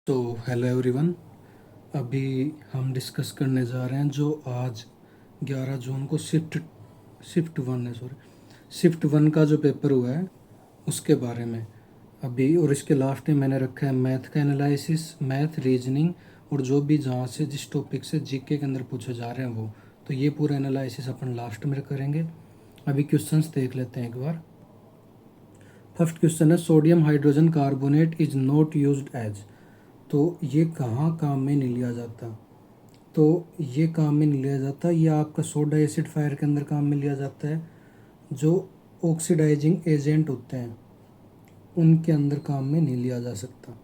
तो hello everyone. अभी हम डिस्कस करने जा रहे हैं जो आज 11 जून को शिफ्ट वन है, सॉरी, शिफ्ट वन का जो पेपर हुआ है उसके बारे में अभी। और इसके लास्ट में मैंने रखा है मैथ का एनालिसिस, मैथ रीजनिंग, और जो भी जहाँ से जिस टॉपिक से जीके के अंदर पूछे जा रहे हैं वो। तो ये पूरा एनालिसिस अपन लास्ट में करेंगे। अभी क्वेश्चंस देख लेते हैं एक बार। फर्स्ट क्वेश्चन है sodium hydrogen carbonate is not used as. तो ये कहाँ काम में नहीं लिया जाता? तो ये काम में नहीं लिया जाता, ये आपका सोडा एसिड फायर के अंदर काम में लिया जाता है। जो ऑक्सीडाइजिंग एजेंट होते हैं उनके अंदर काम में नहीं लिया जा सकता।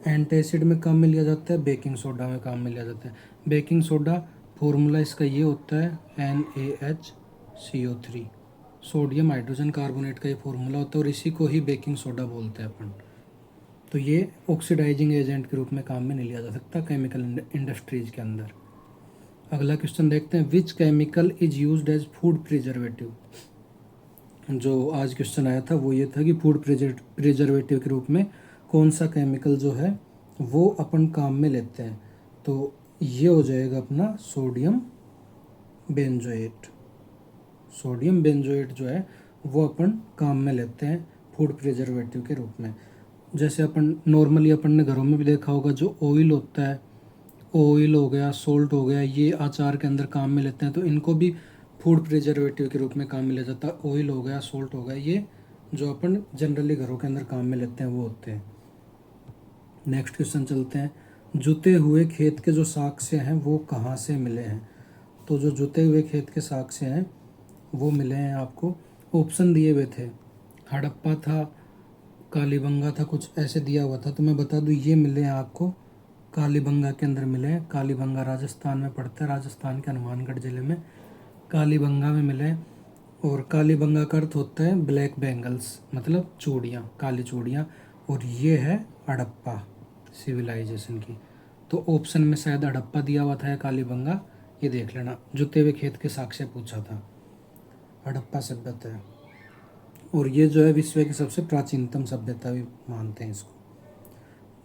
एंटासिड में काम में लिया जाता है, बेकिंग सोडा में काम में लिया जाता है। बेकिंग सोडा फॉर्मूला इसका ये होता है NaHCO3। सोडियम हाइड्रोजन कार्बोनेट का ये फॉर्मूला होता है और इसी को ही बेकिंग सोडा बोलते हैं अपन। तो ये ऑक्सीडाइजिंग एजेंट के रूप में काम में नहीं लिया जा सकता केमिकल इंडस्ट्रीज के अंदर। अगला क्वेश्चन देखते हैं, which chemical is used as food preservative. जो आज क्वेश्चन आया था वो ये था कि फूड प्रिजर्वेटिव के रूप में कौन सा केमिकल जो है वो अपन काम में लेते हैं। तो ये हो जाएगा अपना सोडियम बेंजोएट। सोडियम बेंजोएट जो है वो अपन काम में लेते हैं फूड प्रिजर्वेटिव के रूप में। जैसे अपन नॉर्मली अपन ने घरों में भी देखा होगा, जो ऑयल होता है, ऑयल हो गया, सोल्ट हो गया, ये अचार के अंदर काम में लेते हैं। तो इनको भी फूड प्रिजर्वेटिव के रूप में काम में लिया जाता है। ऑयल हो गया, सोल्ट हो गया, ये जो अपन जनरली घरों के अंदर काम में लेते हैं वो होते हैं। नेक्स्ट क्वेश्चन चलते हैं, जुते हुए खेत के जो साक्ष्य हैं वो कहाँ से मिले हैं। तो जो जुते हुए खेत के साक्ष्य हैं वो मिले हैं आपको, ऑप्शन दिए हुए थे, हड़प्पा था, कालीबंगा था, कुछ ऐसे दिया हुआ था। तो मैं बता दूं ये मिले हैं आपको कालीबंगा के अंदर मिले हैं। कालीबंगा राजस्थान में पड़ता है, राजस्थान के हनुमानगढ़ जिले में कालीबंगा में मिले हैं। और कालीबंगा का अर्थ होता है ब्लैक बैंगल्स, मतलब चूड़ियाँ, काली चूड़ियाँ। और ये है हड़प्पा सिविलाइजेशन की। तो ऑप्शन में शायद हड़प्पा दिया हुआ था या कालीबंगा, ये देख लेना। जुते हुए खेत के साक्ष्य पूछा था, हड़प्पा सभ्यता है। और ये जो है विश्व की सबसे प्राचीनतम सभ्यता भी मानते हैं इसको।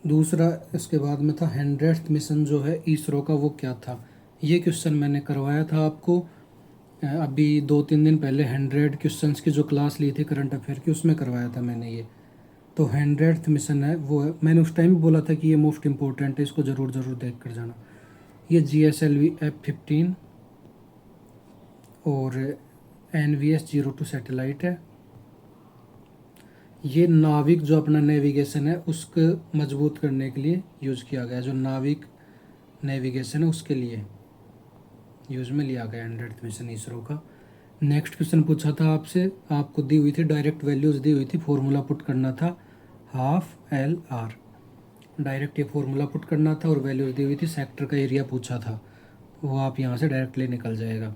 दूसरा इसके बाद में था 100th मिशन जो है इसरो का वो क्या था। ये क्वेश्चन मैंने करवाया था आपको अभी 2-3 दिन पहले। 100 क्वेश्चंस की जो क्लास ली थी करंट अफेयर की, उसमें करवाया था मैंने ये। तो 100th मिशन है वो है। मैंने उस टाइम भी बोला था कि ये मोस्ट इम्पोर्टेंट है, इसको ज़रूर ज़रूर देख कर जाना। ये GSLV F-15 और NVS-02 सैटेलाइट है। ये नाविक जो अपना नेविगेशन है उसको मजबूत करने के लिए यूज़ किया गया। जो नाविक नेविगेशन है उसके लिए यूज़ में लिया गया 100th मिशन इसरो का। नेक्स्ट क्वेश्चन पूछा था आपसे, आपको दी हुई थी डायरेक्ट वैल्यूज़ दी हुई थी, फॉर्मूला पुट करना था ½ LR। डायरेक्ट ये फॉर्मूला पुट करना था और वैल्यूज़ दी हुई थी, सेक्टर का एरिया पूछा था, वो आप यहाँ से डायरेक्टली निकल जाएगा।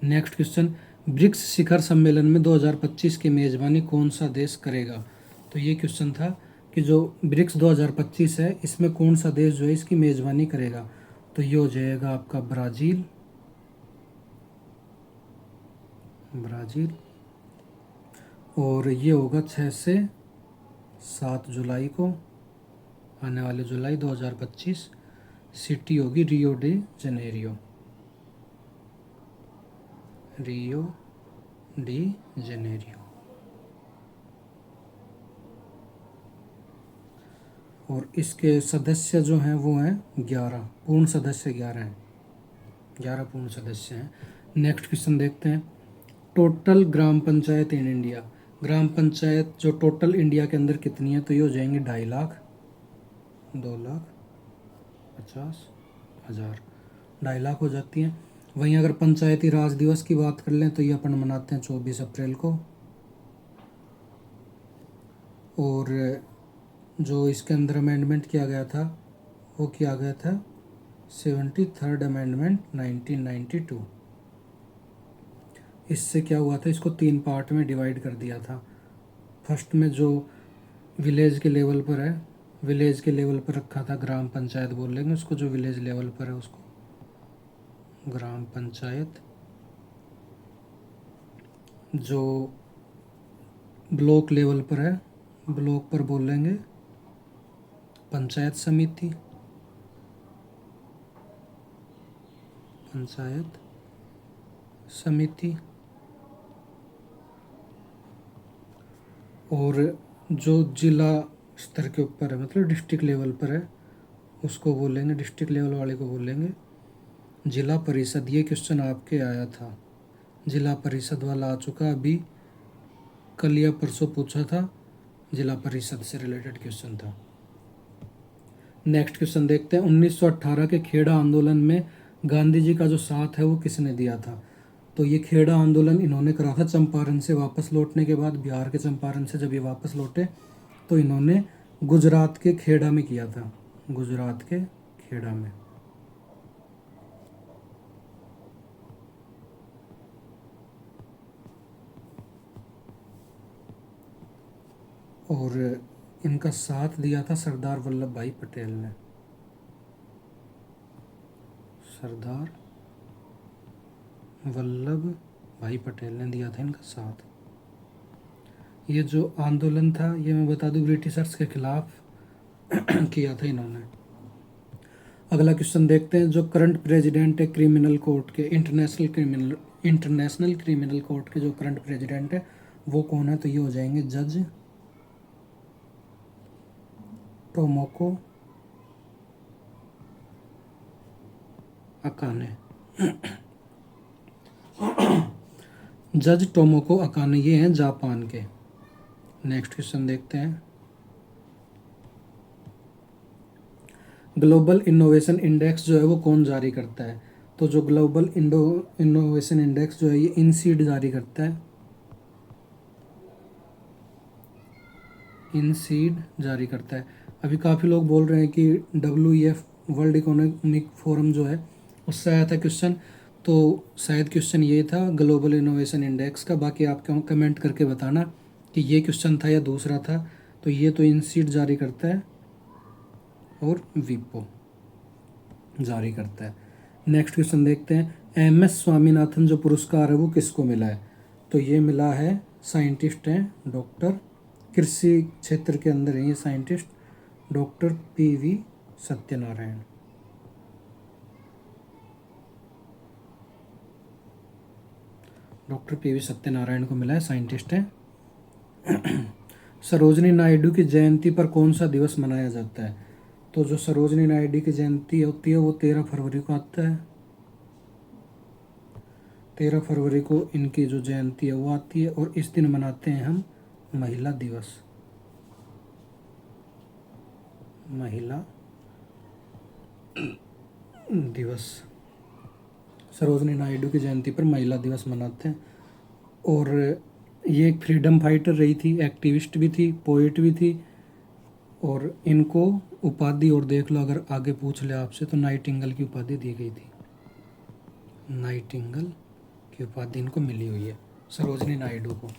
नेक्स्ट क्वेश्चन, ब्रिक्स शिखर सम्मेलन में 2025 की मेज़बानी कौन सा देश करेगा। तो ये क्वेश्चन था कि जो ब्रिक्स 2025 है इसमें कौन सा देश जो है इसकी मेज़बानी करेगा। तो ये हो जाएगा आपका ब्राज़ील। और ये होगा 6 से 7 जुलाई को, आने वाले जुलाई 2025। सिटी होगी Rio de Janeiro, Rio de Janeiro. और इसके सदस्य जो हैं वो हैं 11, पूर्ण सदस्य 11 हैं, 11 पूर्ण सदस्य हैं। नेक्स्ट क्वेश्चन देखते हैं, total gram panchayat in India. Gram panchayat जो टोटल इंडिया के अंदर कितनी है, तो ये हो जाएंगे 2.5 लाख, 2,50,000, 2.5 लाख हो जाती हैं। वहीं अगर पंचायती राज दिवस की बात कर लें तो ये अपन मनाते हैं 24 अप्रैल को। और जो इसके अंदर अमेंडमेंट किया गया था वो किया गया था 73rd अमेंडमेंट 1992। इससे क्या हुआ था, इसको 3 पार्ट में डिवाइड कर दिया था। फर्स्ट में जो विलेज के लेवल पर है, विलेज के लेवल पर रखा था, ग्राम पंचायत बोल लेंगे उसको, जो विलेज लेवल पर है उसको ग्राम पंचायत। जो ब्लॉक लेवल पर है, ब्लॉक पर बोल लेंगे पंचायत समिति। पंचायत समिति। और जो जिला स्तर के ऊपर है, मतलब डिस्ट्रिक्ट लेवल पर है, उसको बोलेंगे, डिस्ट्रिक्ट लेवल वाले को बोलेंगे जिला परिषद। ये क्वेश्चन आपके आया था, जिला परिषद वाला आ चुका, अभी कल या परसों पूछा था, जिला परिषद से रिलेटेड क्वेश्चन था। नेक्स्ट क्वेश्चन देखते हैं। 1918 के खेड़ा आंदोलन में गांधी जी का जो साथ है वो किसने दिया था? तो ये खेड़ा आंदोलन इन्होंने करा था चंपारण से वापस लौटने के बाद। बिहार के चंपारण से जब ये वापस लौटे तो इन्होंने गुजरात के खेड़ा में किया था, गुजरात के खेड़ा में। और इनका साथ दिया था सरदार वल्लभ भाई पटेल ने, सरदार वल्लभ भाई पटेल ने दिया था इनका साथ। ये जो आंदोलन था ये मैं बता दूं ब्रिटिशर्स के खिलाफ किया था इन्होंने। अगला क्वेश्चन देखते हैं। जो करंट प्रेसिडेंट है क्रिमिनल कोर्ट के, इंटरनेशनल क्रिमिनल कोर्ट के जो करंट प्रेसिडेंट है वो कौन है? तो ये हो जाएंगे जज टोमोको अकाने। जज टोमोको अकाने ये हैं जापान के। नेक्स्ट क्वेश्चन देखते हैं। ग्लोबल इनोवेशन इंडेक्स जो है वो कौन जारी करता है? तो जो ग्लोबल इनोवेशन इंडेक्स जो है ये इनसीड जारी करता है, इनसीड जारी करता है। अभी काफ़ी लोग बोल रहे हैं कि WEF वर्ल्ड इकोनॉमिक फोरम जो है उससे आया था क्वेश्चन, तो शायद क्वेश्चन ये था ग्लोबल इनोवेशन इंडेक्स का। बाकी आप कमेंट करके बताना कि ये क्वेश्चन था या दूसरा था। तो ये तो इनसीड जारी करता है और विपो जारी करता है। नेक्स्ट क्वेश्चन देखते हैं। MS स्वामीनाथन जो पुरस्कार है वो किसको मिला है? तो ये मिला है, साइंटिस्ट हैं डॉक्टर, कृषि क्षेत्र के अंदर है ये scientist, doctor PV Satyanarayan. Doctor PV Satyanarayan को मिला है, साइंटिस्ट हैं। सरोजनी नायडू की जयंती पर कौन सा दिवस मनाया जाता है? तो जो सरोजनी नायडू की जयंती होती है वो 13 फरवरी को आता है। 13 फरवरी को इनकी जो जयंती है वो आती है। और इस दिन मनाते हैं हम महिला दिवस, महिला दिवस। सरोजनी नायडू की जयंती पर महिला दिवस मनाते हैं। और ये एक फ्रीडम फाइटर रही थी, एक्टिविस्ट भी थी, पोइट भी थी। और इनको उपाधि और देख लो, अगर आगे पूछ ले आपसे तो नाइटिंगेल की उपाधि दी गई थी, नाइटिंगेल की उपाधि इनको मिली हुई है, सरोजनी नायडू को।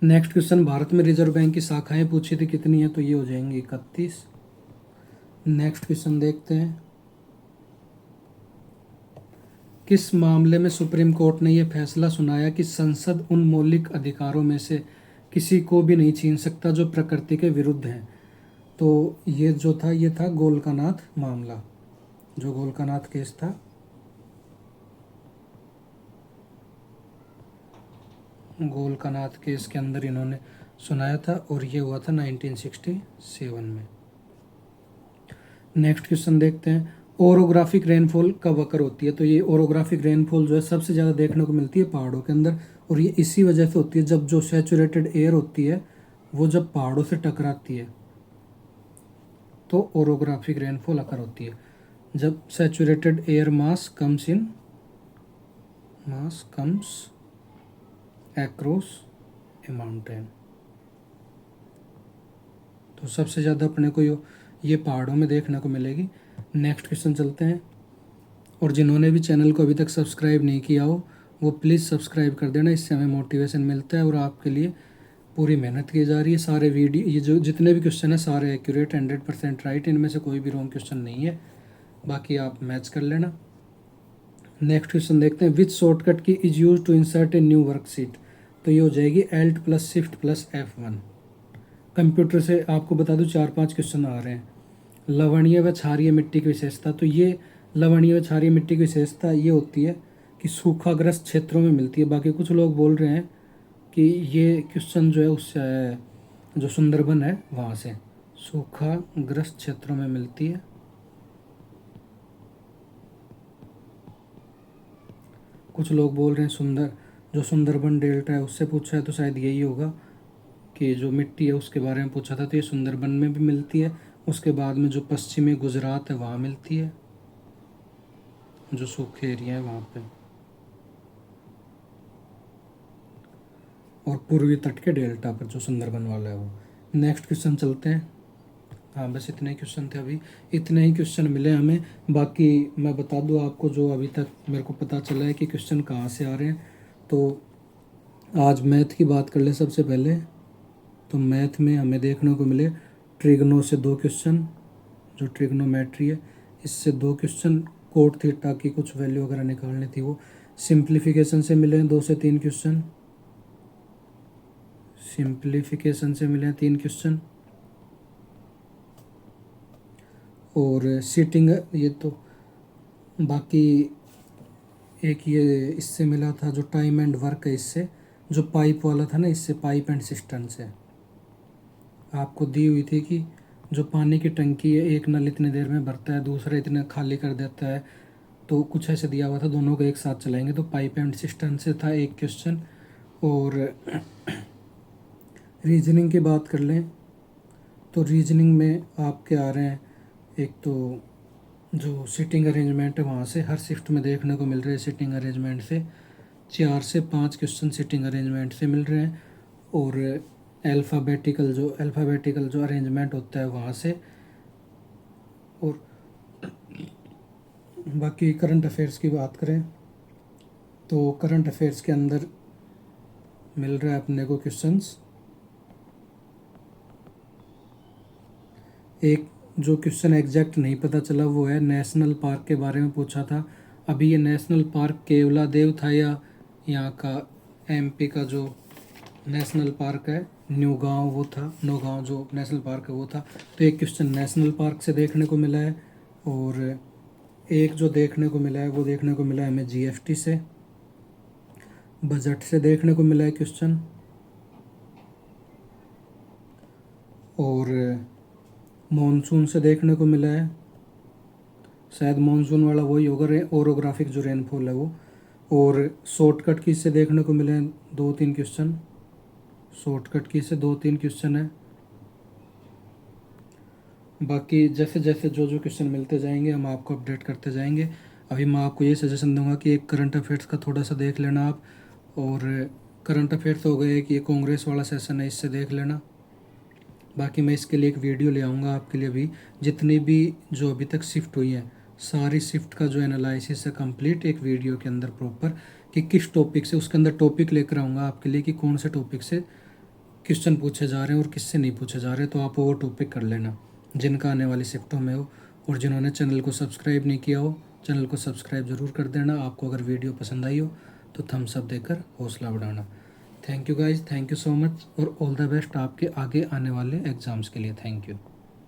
Next question. भारत में रिजर्व बैंक की शाखाएं पूछी थी, कितनी है? तो ये हो जाएंगी 31। नेक्स्ट क्वेश्चन देखते हैं। किस मामले में सुप्रीम कोर्ट ने यह फैसला सुनाया कि संसद उन मौलिक अधिकारों में से किसी को भी नहीं छीन सकता जो प्रकृति के विरुद्ध हैं? तो ये जो था ये था गोलकानाथ मामला, जो गोलकानाथ केस था, गोलकानाथ केस के अंदर इन्होंने सुनाया था और ये हुआ था 1967 में। नेक्स्ट क्वेश्चन देखते हैं। ओरोग्राफिक रेनफॉल कब अकर होती है? तो ये ओरोग्राफिक रेनफॉल जो है सबसे ज़्यादा देखने को मिलती है पहाड़ों के अंदर। और ये इसी वजह से होती है जब जो सैचुरेटेड एयर होती है वो जब पहाड़ों से टकराती है तो ओरोग्राफिक रेनफॉल अकर होती है। जब saturated air mass comes across ए माउंटेन, तो सबसे ज़्यादा अपने को ये पहाड़ों में देखने को मिलेगी। नेक्स्ट क्वेश्चन चलते हैं। और जिन्होंने भी चैनल को अभी तक सब्सक्राइब नहीं किया हो वो प्लीज़ सब्सक्राइब कर देना, इससे हमें मोटिवेशन मिलता है और आपके लिए पूरी मेहनत की जा रही है। सारे वीडियो ये जो जितने भी क्वेश्चन हैं सारे एक्यूरेट 100% राइट, इनमें से कोई भी रॉन्ग क्वेश्चन नहीं है, बाकी आप मैच कर लेना। नेक्स्ट क्वेश्चन देखते हैं। Which shortcut key is use to insert a new worksheet? तो ये हो जाएगी Alt + Shift + F1। कंप्यूटर से आपको बता दूं 4-5 क्वेश्चन आ रहे हैं। लवणीय व क्षारीय मिट्टी की विशेषता, तो ये लवणीय क्षारीय मिट्टी की विशेषता ये होती है कि सूखाग्रस्त क्षेत्रों में मिलती है। बाकी कुछ लोग बोल रहे हैं कि ये क्वेश्चन जो है उससे आया है, जो सुंदरबन है वहाँ से, सूखाग्रस्त क्षेत्रों में मिलती है। कुछ लोग बोल रहे हैं जो सुंदरबन डेल्टा है उससे पूछा है, तो शायद यही होगा कि जो मिट्टी है उसके बारे में पूछा था, तो ये सुंदरबन में भी मिलती है। उसके बाद में जो पश्चिमी गुजरात है वहाँ मिलती है, जो सूखे एरिया है वहाँ पे, और पूर्वी तट के डेल्टा पर जो सुंदरबन वाला है वो। नेक्स्ट क्वेश्चन चलते हैं। हाँ, बस इतने ही क्वेश्चन थे अभी, इतने ही क्वेश्चन मिले हमें। बाकी मैं बता दूँ आपको, जो अभी तक मेरे को पता चला है कि क्वेश्चन कहाँ से आ रहे हैं। तो आज मैथ की बात कर ले सबसे पहले। तो मैथ में हमें देखने को मिले ट्रिग्नो से 2 क्वेश्चन, जो ट्रिग्नोमेट्री है इससे 2 क्वेश्चन, कोट थीटा की कुछ वैल्यू वगैरह निकालनी थी वो। सिंप्लीफिकेशन से मिले हैं 2 से 3 क्वेश्चन, सिंप्लीफिकेशन से मिले हैं 3 क्वेश्चन। और सीटिंग ये तो बाकी एक ये इससे मिला था जो टाइम एंड वर्क है, इससे जो पाइप वाला था ना, इससे पाइप एंड सिस्टम से आपको दी हुई थी कि जो पानी की टंकी है एक नल इतने देर में भरता है, दूसरा इतने खाली कर देता है, तो कुछ ऐसे दिया हुआ था, दोनों को एक साथ चलाएंगे। तो पाइप एंड सिस्टम से था एक क्वेश्चन। और रीजनिंग की बात कर लें तो रीजनिंग में आपके आ रहे हैं, एक तो जो सीटिंग अरेंजमेंट है वहाँ से हर शिफ्ट में देखने को मिल रहे हैं, सीटिंग अरेंजमेंट से 4 से 5 क्वेश्चन सीटिंग अरेंजमेंट से मिल रहे हैं। और अल्फ़ाबेटिकल जो अरेंजमेंट होता है वहाँ से। और बाकी करंट अफेयर्स की बात करें तो करंट अफेयर्स के अंदर मिल रहा है अपने को क्वेश्चंस। एक जो क्वेश्चन एग्जैक्ट नहीं पता चला वो है नेशनल पार्क के बारे में पूछा था। अभी ये नेशनल पार्क केवलादेव था या यहाँ का एमपी का जो नेशनल पार्क है न्यू गांव, वो था नौगांव जो नेशनल पार्क है वो था। तो एक क्वेश्चन नेशनल पार्क से देखने को मिला है, और एक जो देखने को मिला है वो देखने को मिला है हमें जीएसटी से, बजट से देखने को मिला है क्वेश्चन। और मॉनसून से देखने को मिला है, शायद मॉनसून वाला वही होगा, ओरोग्राफिक जो रेनफॉल है वो। और शॉर्टकट की से देखने को मिले हैं 2-3 क्वेश्चन, शॉर्टकट की से 2-3 क्वेश्चन है। बाकी जैसे जैसे जो जो क्वेश्चन मिलते जाएंगे हम आपको अपडेट करते जाएंगे। अभी मैं आपको ये सजेशन दूंगा कि एक करंट अफेयर्स का थोड़ा सा देख लेना आप, और करंट अफेयर्स हो गए कि ये कांग्रेस वाला सेशन है इससे देख लेना। बाकी मैं इसके लिए एक वीडियो ले आऊँगा आपके लिए भी, जितनी भी जो अभी तक शिफ्ट हुई है सारी शिफ्ट का जो एनालिसिस है कंप्लीट एक वीडियो के अंदर प्रॉपर, कि किस टॉपिक से, उसके अंदर टॉपिक लेकर आऊँगा आपके लिए कि कौन से टॉपिक से क्वेश्चन पूछे जा रहे हैं और किससे नहीं पूछे जा रहे, तो आप वो टॉपिक कर लेना जिनका आने वाली शिफ्टों में हो। और जिन्होंने चैनल को सब्सक्राइब नहीं किया हो, चैनल को सब्सक्राइब ज़रूर कर देना। आपको अगर वीडियो पसंद आई हो तो थम्स अप देकर हौसला बढ़ाना। Thank you guys, thank you so much, और ऑल द बेस्ट आपके आगे आने वाले एग्ज़ाम्स के लिए। Thank you.